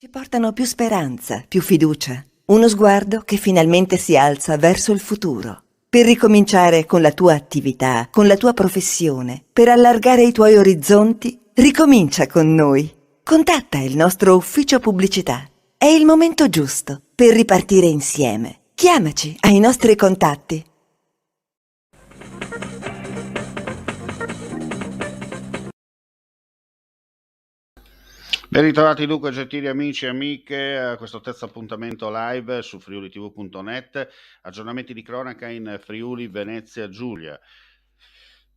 Ci portano più speranza, più fiducia, uno sguardo che finalmente si alza verso il futuro. Per ricominciare con la tua attività, con la tua professione, per allargare i tuoi orizzonti, ricomincia con noi. Contatta il nostro ufficio pubblicità. È il momento giusto per ripartire insieme. Chiamaci ai nostri contatti. Ben ritrovati dunque gentili amici e amiche a questo terzo appuntamento live su friulitv.net, aggiornamenti di cronaca in Friuli, Venezia, Giulia.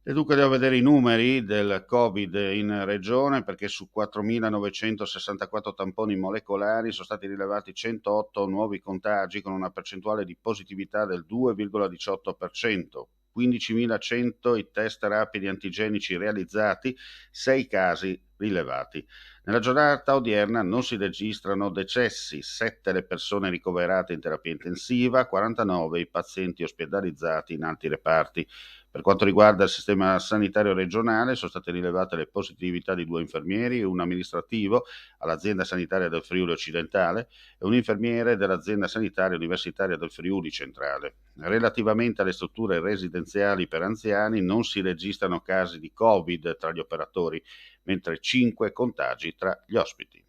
E dunque devo vedere i numeri del Covid in regione, perché su 4.964 tamponi molecolari sono stati rilevati 108 nuovi contagi con una percentuale di positività del 2,18%. 15.100 i test rapidi antigenici realizzati, 6 casi rilevati. Nella giornata odierna non si registrano decessi, 7 le persone ricoverate in terapia intensiva, 49 i pazienti ospedalizzati in altri reparti. Per quanto riguarda il sistema sanitario regionale, sono state rilevate le positività di 2 infermieri e un amministrativo all'azienda sanitaria del Friuli Occidentale e un infermiere dell'azienda sanitaria universitaria del Friuli Centrale. Relativamente alle strutture residenziali per anziani non si registrano casi di Covid tra gli operatori, mentre 5 contagi tra gli ospiti.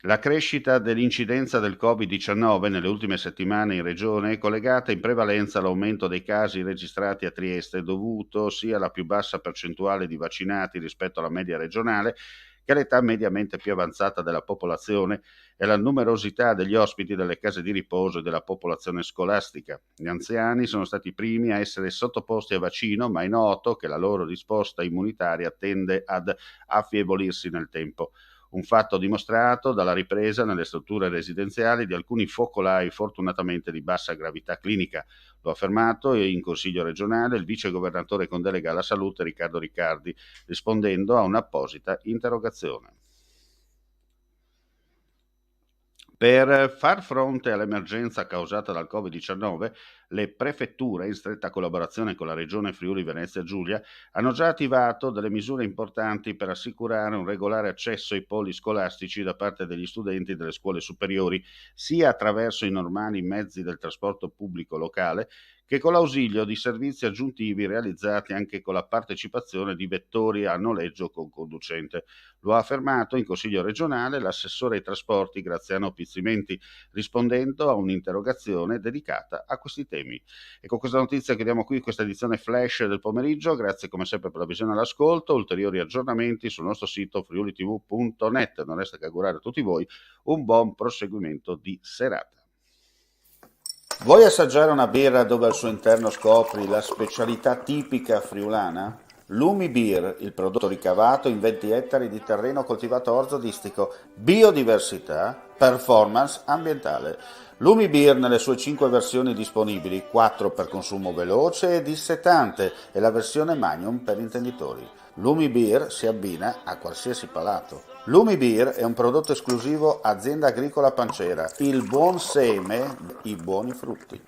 La crescita dell'incidenza del Covid-19 nelle ultime settimane in regione è collegata in prevalenza all'aumento dei casi registrati a Trieste, dovuto sia alla più bassa percentuale di vaccinati rispetto alla media regionale che all'età mediamente più avanzata della popolazione e alla numerosità degli ospiti delle case di riposo e della popolazione scolastica. Gli anziani sono stati i primi a essere sottoposti a vaccino, ma è noto che la loro risposta immunitaria tende ad affievolirsi nel tempo. Un fatto dimostrato dalla ripresa nelle strutture residenziali di alcuni focolai fortunatamente di bassa gravità clinica. Lo ha affermato in Consiglio regionale il vice governatore con delega alla salute Riccardo Riccardi, rispondendo a un'apposita interrogazione. Per far fronte all'emergenza causata dal Covid-19, le prefetture, in stretta collaborazione con la Regione Friuli Venezia Giulia, hanno già attivato delle misure importanti per assicurare un regolare accesso ai poli scolastici da parte degli studenti delle scuole superiori, sia attraverso i normali mezzi del trasporto pubblico locale, che con l'ausilio di servizi aggiuntivi realizzati anche con la partecipazione di vettori a noleggio con conducente. Lo ha affermato in Consiglio regionale l'assessore ai trasporti Graziano Pizzimenti, rispondendo a un'interrogazione dedicata a questi temi. E con questa notizia chiudiamo qui questa edizione flash del pomeriggio. Grazie come sempre per la visione e l'ascolto. Ulteriori aggiornamenti sul nostro sito friulitv.net. Non resta che augurare a tutti voi un buon proseguimento di serata. Vuoi assaggiare una birra dove al suo interno scopri la specialità tipica friulana? Lumi Beer, il prodotto ricavato in 20 ettari di terreno coltivato orzodistico, biodiversità, performance ambientale. Lumi Beer nelle sue 5 versioni disponibili, 4 per consumo veloce e dissetante e la versione Magnum per intenditori. Lumi Beer si abbina a qualsiasi palato. Lumi Beer è un prodotto esclusivo Azienda Agricola Pancera, il buon seme, i buoni frutti.